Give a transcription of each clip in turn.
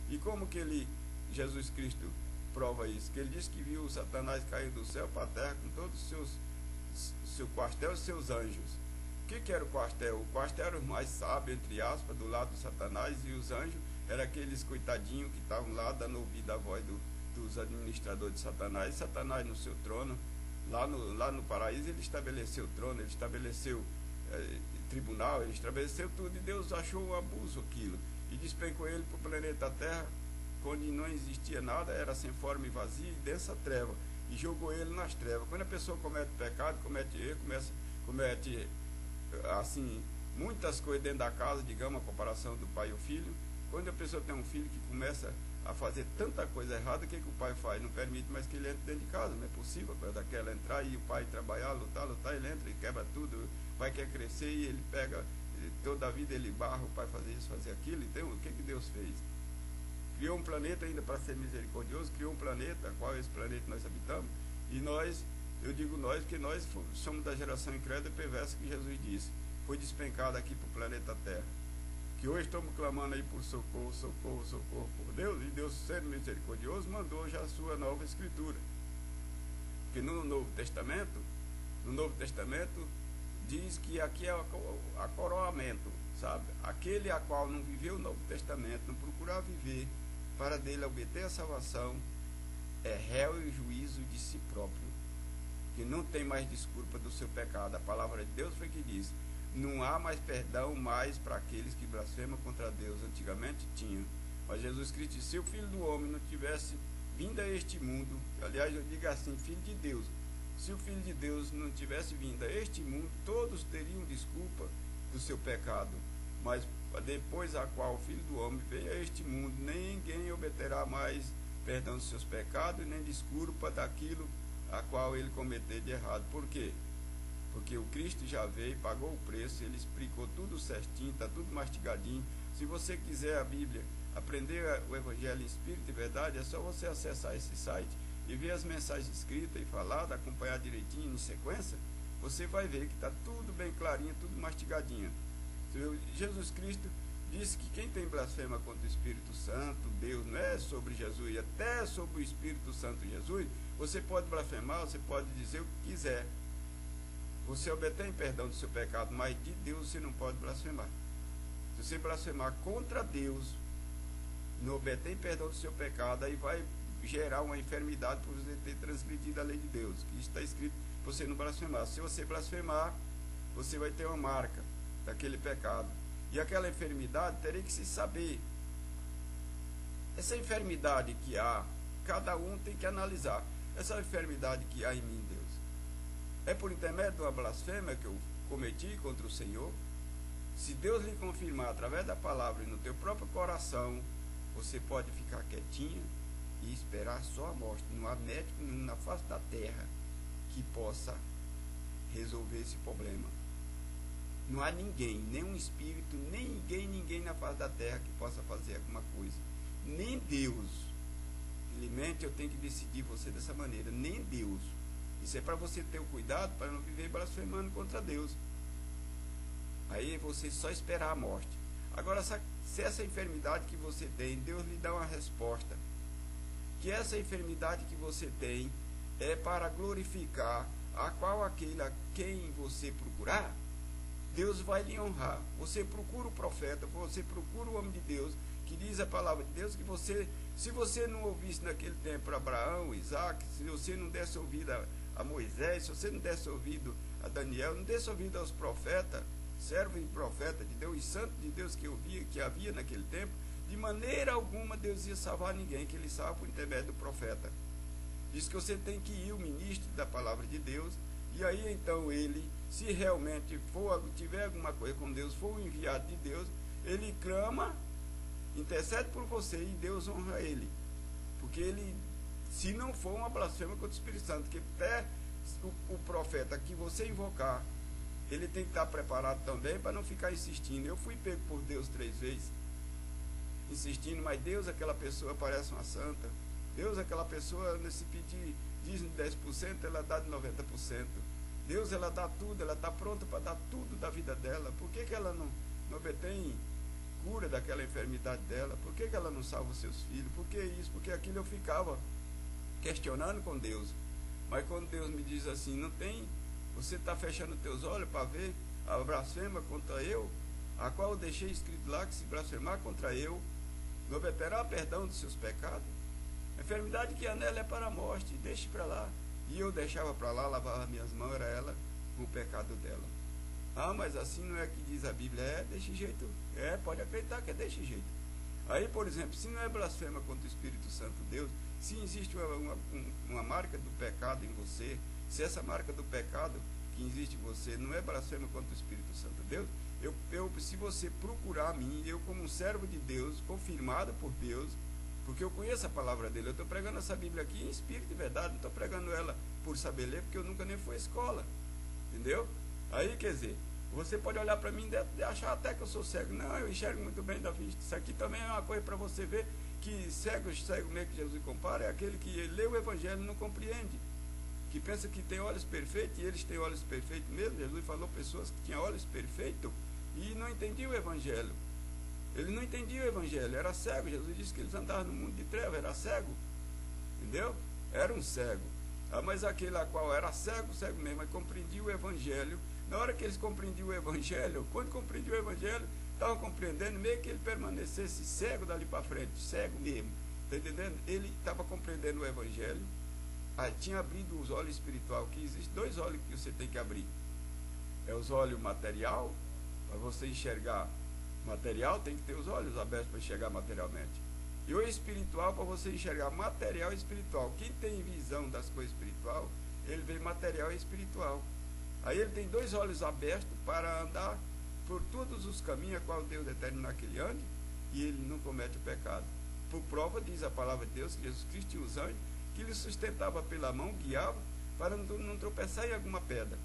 E como que Jesus Cristo prova isso? Que ele diz que viu Satanás cair do céu para a terra com todos os seu quartel e seus anjos. O que era o quartel? O quartel era o mais sábio, entre aspas, do lado de Satanás, e os anjos eram aqueles coitadinhos que estavam lá dando ouvido à voz dos administradores de Satanás. E Satanás no seu trono, lá no paraíso, ele estabeleceu o trono, ele estabeleceu tribunal, ele estabeleceu tudo, e Deus achou um abuso aquilo e despencou ele para o planeta Terra, onde não existia nada, era sem forma e vazia e densa treva, e jogou ele nas trevas. Quando a pessoa comete pecado, comete erro, comete assim muitas coisas dentro da casa, digamos, a comparação do pai e o filho. Quando a pessoa tem um filho que começa a fazer tanta coisa errada, o que o pai faz? Não permite mais que ele entre dentro de casa, não é possível para daquela entrar e o pai trabalhar, lutar, ele entra e quebra tudo. O pai quer crescer e ele pega, toda a vida ele barra o pai fazer isso, fazer aquilo. Então o que Deus fez? Criou um planeta ainda para ser misericordioso, criou um planeta, qual é esse planeta que nós habitamos, e nós, eu digo nós, porque nós somos da geração incrédula e perversa que Jesus disse, foi despencado aqui para o planeta Terra, que hoje estamos clamando aí por socorro, socorro, socorro por Deus, e Deus, sendo misericordioso, mandou já a sua nova escritura, que no Novo Testamento diz que aqui é a coroamento, sabe? Aquele a qual não viveu o Novo Testamento, não procurar viver para dele obter a salvação, é réu e juízo de si próprio, que não tem mais desculpa do seu pecado. A palavra de Deus foi que diz, não há mais perdão mais para aqueles que blasfemam contra Deus. Antigamente tinha, mas Jesus Cristo disse, se o Filho do Homem não tivesse vindo a este mundo, aliás eu digo assim, Filho de Deus, se o Filho de Deus não tivesse vindo a este mundo, todos teriam desculpa do seu pecado, mas depois a qual o Filho do Homem veio a este mundo, ninguém obterá mais perdão dos seus pecados, nem desculpa daquilo a qual ele cometeu de errado. Por quê? Porque o Cristo já veio, pagou o preço, ele explicou tudo certinho, está tudo mastigadinho. Se você quiser a Bíblia, aprender o Evangelho em Espírito e Verdade, é só você acessar esse site e ver as mensagens escritas e faladas, acompanhar direitinho em sequência, você vai ver que está tudo bem clarinho, tudo mastigadinho. Jesus Cristo disse que quem tem blasfema contra o Espírito Santo, Deus, não é sobre Jesus, até sobre o Espírito Santo Jesus, você pode blasfemar, você pode dizer o que quiser. Você obtém perdão do seu pecado, mas de Deus você não pode blasfemar. Se você blasfemar contra Deus, não obtém perdão do seu pecado, aí vai gerar uma enfermidade por você ter transgredido a lei de Deus, que está escrito para você não blasfemar. Se você blasfemar, você vai ter uma marca daquele pecado, e aquela enfermidade teria que se saber. Essa enfermidade que há, cada um tem que analisar. Essa enfermidade que há em mim, Deus, é por intermédio de uma blasfêmia que eu cometi contra o Senhor? Se Deus lhe confirmar através da palavra e no teu próprio coração, você pode ficar quietinho e esperar só a morte. Não há médico nenhum na face da terra que possa resolver esse problema. Não há ninguém, nenhum espírito, ninguém na face da terra que possa fazer alguma coisa. Nem Deus. Felizmente eu tenho que decidir você dessa maneira. Nem Deus. Isso é para você ter o cuidado para não viver blasfemando contra Deus. Aí você só esperar a morte. Agora, se essa enfermidade que você tem, Deus lhe dá uma resposta. Que essa enfermidade que você tem é para glorificar a qual aquele a quem você procurar, Deus vai lhe honrar. Você procura o profeta, você procura o homem de Deus, que diz a palavra de Deus, que você, se você não ouvisse naquele tempo Abraão, Isaac, se você não desse ouvido a Moisés, se você não desse ouvido a Daniel, não desse ouvido aos profetas, servo e profeta de Deus e santo de Deus que havia naquele tempo, de maneira alguma Deus ia salvar ninguém, que ele salva por intermédio do profeta. Diz que você tem que ir o ministro da palavra de Deus, e aí então ele, se realmente tiver alguma coisa com Deus, for o enviado de Deus, ele clama, intercede por você e Deus honra ele. Porque ele, se não for uma blasfêmia contra o Espírito Santo, que até o profeta que você invocar, ele tem que estar preparado também para não ficar insistindo. Eu fui pego por Deus 3 vezes, insistindo, mas Deus, aquela pessoa parece uma santa. Deus, aquela pessoa, se pedir dízimo de 10%, ela dá de 90%. Deus, ela dá tudo, ela está pronta para dar tudo da vida dela. Por que ela não obtém cura daquela enfermidade dela? Por que ela não salva os seus filhos? Por que isso? Porque aquilo eu ficava questionando com Deus. Mas quando Deus me diz assim, não tem, você está fechando teus olhos para ver a blasfema contra eu, a qual eu deixei escrito lá que se blasfemar contra eu, não obterá perdão dos seus pecados. A enfermidade que há nela é para a morte, deixe para lá. E eu deixava para lá, lavava minhas mãos, era ela com o pecado dela. Ah, mas assim não é que diz a Bíblia, é desse jeito, pode acreditar que é desse jeito. Aí, por exemplo, se não é blasfema contra o Espírito Santo de Deus, se existe uma marca do pecado em você, se essa marca do pecado que existe em você não é blasfema contra o Espírito Santo de Deus, se você procurar a mim, eu como um servo de Deus, confirmado por Deus, porque eu conheço a palavra dele, eu estou pregando essa Bíblia aqui em espírito e verdade, não estou pregando ela por saber ler, porque eu nunca nem fui à escola, entendeu? Aí, quer dizer, você pode olhar para mim e achar até que eu sou cego. Não, eu enxergo muito bem da vista. Isso aqui também é uma coisa para você ver que cego mesmo que Jesus compara é aquele que lê o Evangelho e não compreende, que pensa que tem olhos perfeitos, e eles têm olhos perfeitos mesmo. Jesus falou pessoas que tinham olhos perfeitos e não entendiam o Evangelho. Ele não entendia o Evangelho, era cego. Jesus disse que eles andavam no mundo de trevas, era cego, entendeu? Era um cego. Ah, mas aquele a qual era cego mesmo, mas compreendia o Evangelho. Na hora que eles compreendiam o Evangelho, quando compreendiam o Evangelho, estavam compreendendo, meio que ele permanecesse cego dali para frente, cego mesmo, está entendendo? Ele estava compreendendo o Evangelho, tinha abrido os olhos espirituais, que existem dois olhos que você tem que abrir. É os olhos material, para você enxergar material, tem que ter os olhos abertos para enxergar materialmente. E o espiritual, para você enxergar material e espiritual. Quem tem visão das coisas espiritual, ele vê material e espiritual. Aí ele tem dois olhos abertos para andar por todos os caminhos a qual Deus determinar que ele ande, e ele não comete o pecado. Por prova, diz a palavra de Deus, que Jesus Cristo tinha os anjos, que ele sustentava pela mão, guiava, para não tropeçar em alguma pedra.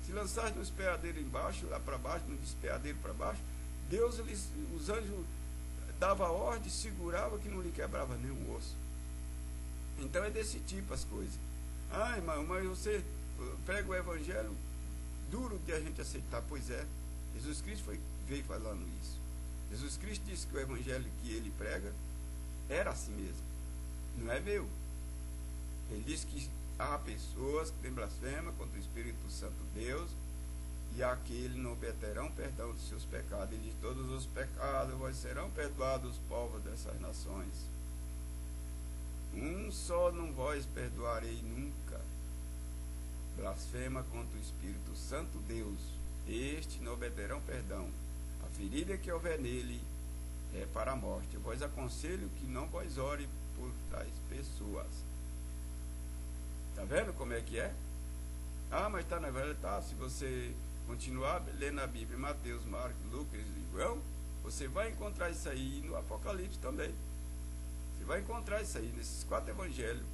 Se lançasse no despeadeiro embaixo, lá para baixo, no despeadeiro para baixo, Deus, os anjos dava ordem, segurava que não lhe quebrava nenhum osso. Então é desse tipo as coisas. Ah, irmão, mas você prega o Evangelho duro de a gente aceitar. Pois é, Jesus Cristo veio falando isso. Jesus Cristo disse que o Evangelho que ele prega era assim mesmo, não é meu. Ele disse que há pessoas que têm blasfema contra o Espírito Santo de Deus, e aquele não obterão perdão dos seus pecados. Ele diz: todos os pecados vos serão perdoados os povos dessas nações. Um só não vos perdoarei nunca. Blasfema contra o Espírito Santo Deus, este não obterão perdão. A ferida que houver nele é para a morte. Eu vos aconselho que não vos ore por tais pessoas. Está vendo como é que é? Ah, mas está na verdade, tá. Se você continuar lendo a Bíblia, Mateus, Marcos, Lucas e João, você vai encontrar isso aí no Apocalipse também. Você vai encontrar isso aí nesses 4 evangelhos.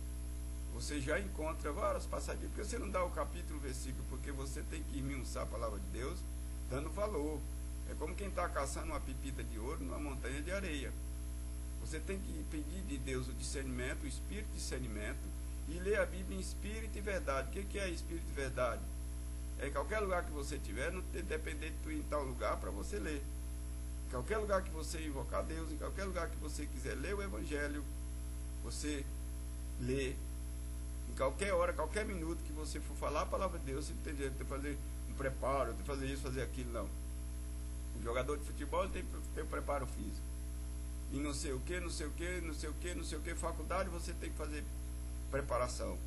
Você já encontra várias passagens, porque você não dá o capítulo, o versículo, porque você tem que esmiuçar a palavra de Deus, dando valor. É como quem está caçando uma pepita de ouro numa montanha de areia. Você tem que pedir de Deus o discernimento, o espírito de discernimento, e ler a Bíblia em espírito e verdade. O que é espírito e verdade? É em qualquer lugar que você estiver, não depender de tu ir em tal lugar para você ler. Em qualquer lugar que você invocar Deus, em qualquer lugar que você quiser ler o Evangelho, você lê. Em qualquer hora, qualquer minuto que você for falar a palavra de Deus, você não tem direito de fazer um preparo, de fazer isso, fazer aquilo, não. O jogador de futebol tem um preparo físico. E não sei o que, não sei o que, não sei o que, não sei o que, faculdade você tem que fazer preparação.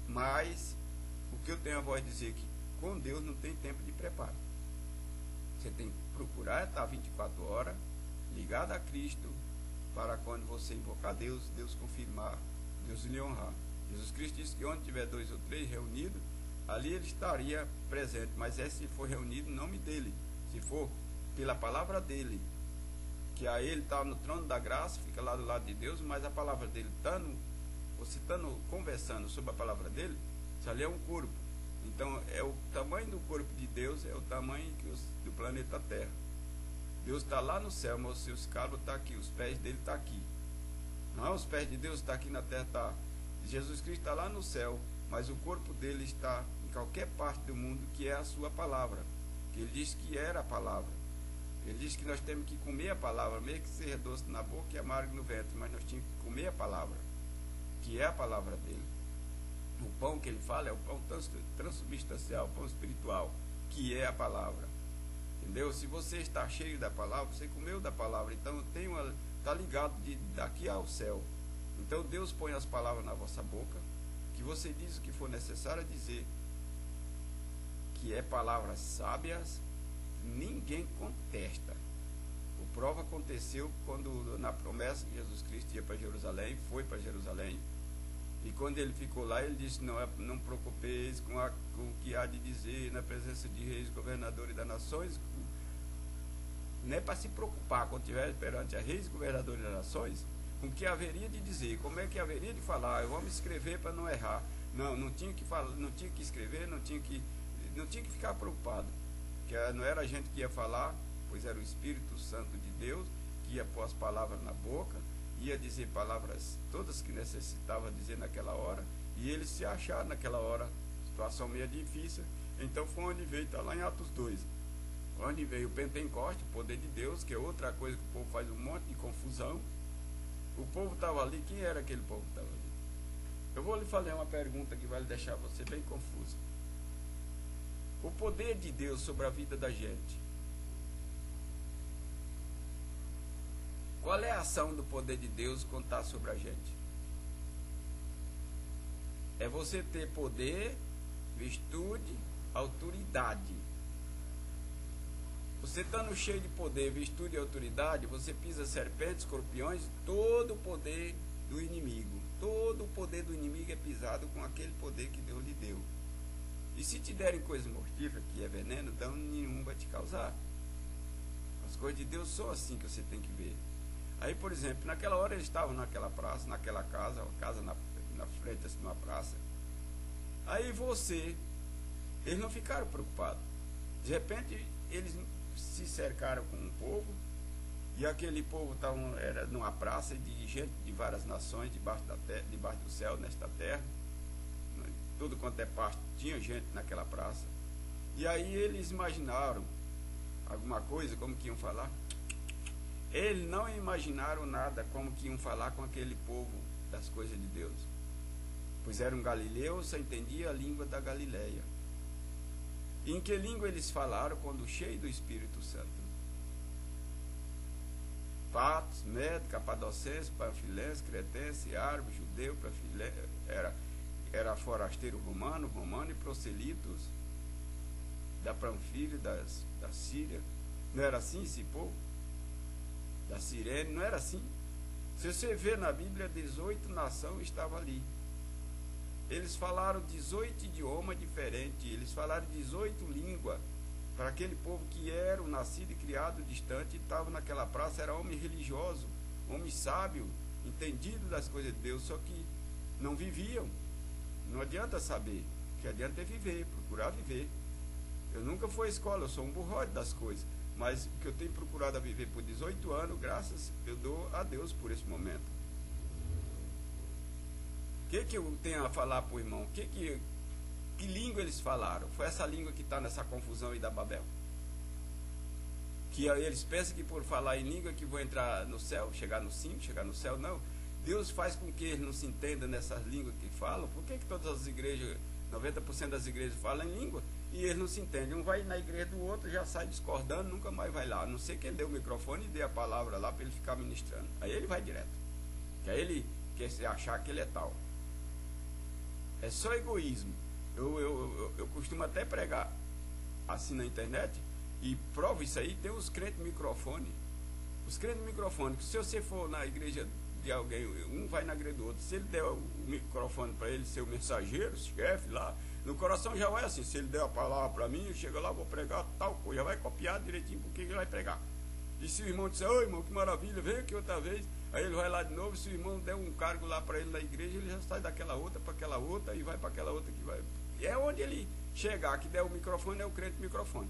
Mas o que eu tenho a voz dizer é que com Deus não tem tempo de preparo. Você tem que procurar estar 24 horas ligado a Cristo, para quando você invocar Deus, Deus confirmar, Deus lhe honrar. Jesus Cristo disse que onde tiver 2 ou 3 reunidos, ali ele estaria presente. Mas se for reunido em nome dele, se for pela palavra dele, que a ele está no trono da graça, fica lá do lado de Deus, mas a palavra dele você estando conversando sobre a palavra dele, isso ali é um corpo. Então é o tamanho do corpo de Deus, é o tamanho do planeta Terra. Deus está lá no céu, mas os seus calos estão aqui, os pés dele estão aqui. Não, os pés de Deus estão aqui na terra, está. Jesus Cristo está lá no céu, mas o corpo dele está em qualquer parte do mundo, que é a sua palavra, que ele disse que era a palavra. Ele diz que nós temos que comer a palavra, mesmo que seja doce na boca e amargo no ventre, mas nós tínhamos que comer a palavra, que é a palavra dele. O pão que ele fala é o pão transubstancial, o pão espiritual, que é a palavra. Entendeu? Se você está cheio da palavra, você comeu da palavra, então está ligado daqui ao céu. Então Deus põe as palavras na vossa boca, que você diz o que for necessário dizer, que é palavras sábias, ninguém contesta. O prova aconteceu quando, na promessa que Jesus Cristo ia para Jerusalém, foi para Jerusalém, e quando ele ficou lá, ele disse: não preocupeis com o que há de dizer na presença de reis, governadores das nações. Não é para se preocupar quando estiver perante a reis e governadores das nações, com o que haveria de dizer, como é que haveria de falar. Eu vou me escrever para não errar. Não tinha que falar, não tinha que escrever, não tinha que ficar preocupado, que não era a gente que ia falar, pois era o Espírito Santo de Deus que ia pôr as palavras na boca, ia dizer palavras todas que necessitava dizer naquela hora, e eles se acharam naquela hora, situação meio difícil. Então foi onde veio, está lá em Atos 2, onde veio o Pentecoste, o poder de Deus, que é outra coisa que o povo faz um monte de confusão. O povo estava ali. Quem era aquele povo que estava ali? Eu vou lhe fazer uma pergunta que vai lhe deixar você bem confuso. O poder de Deus sobre a vida da gente, qual é a ação do poder de Deus quando está sobre a gente? É você ter poder, virtude, autoridade. Você estando cheio de poder, virtude e autoridade, você pisa serpentes, escorpiões, todo o poder do inimigo. Todo o poder do inimigo é pisado com aquele poder que Deus lhe deu. E se te derem coisa mortífera, que é veneno, dano nenhum vai te causar. As coisas de Deus são assim que você tem que ver. Aí, por exemplo, naquela hora eles estavam naquela praça, naquela casa, a casa na frente assim, de uma praça. Aí eles não ficaram preocupados. De repente, eles se cercaram com um povo, e aquele povo era numa praça de gente de várias nações, debaixo do céu, nesta terra. Tudo quanto é parte, tinha gente naquela praça. E aí eles imaginaram alguma coisa, como que iam falar. Eles não imaginaram nada como que iam falar com aquele povo das coisas de Deus, pois eram galileus, só entendia a língua da Galileia. E em que língua eles falaram quando cheio do Espírito Santo? Patos, Medo, Capadocense, Panfilense, Cretense, Árabe, Judeu, era forasteiro romano e proselitos da Panfilha, da Síria. Não era assim esse povo? Da Cirene, não era assim? Se você vê na Bíblia, 18 nações estavam ali. Eles falaram 18 idiomas diferentes, eles falaram 18 línguas, para aquele povo que era o nascido e criado distante, estava naquela praça, era homem religioso, homem sábio, entendido das coisas de Deus, só que não viviam. Não adianta saber, o que adianta é viver, procurar viver. Eu nunca fui à escola, eu sou um burrote das coisas, mas o que eu tenho procurado a viver por 18 anos, graças eu dou a Deus por esse momento. O que eu tenho a falar para o irmão? Que língua eles falaram? Foi essa língua que está nessa confusão aí da Babel? Que eles pensam que por falar em língua que vão entrar no céu, chegar no céu, não. Deus faz com que eles não se entendam nessas línguas que falam. Por que todas as igrejas, 90% das igrejas falam em língua e eles não se entendem? Um vai na igreja do outro, já sai discordando, nunca mais vai lá. A não ser que ele dê o microfone e dê a palavra lá para ele ficar ministrando. Aí ele vai direto. Que aí ele quer se achar que ele é tal. É só egoísmo. Eu costumo até pregar assim na internet e provo isso aí. Tem os crentes microfone. Os crentes microfone, que se você for na igreja de alguém, um vai na igreja do outro, se ele der o microfone para ele ser o mensageiro, o chefe lá, no coração já vai assim. Se ele der a palavra para mim, eu chego lá, vou pregar tal coisa, já vai copiar direitinho porque ele vai pregar. E se o irmão disser: oi irmão, que maravilha, vem aqui outra vez, aí ele vai lá de novo. Se o irmão der um cargo lá para ele na igreja, ele já sai daquela outra para aquela outra e vai para aquela outra que vai. E é onde ele chegar, que der o microfone, é o crente microfone.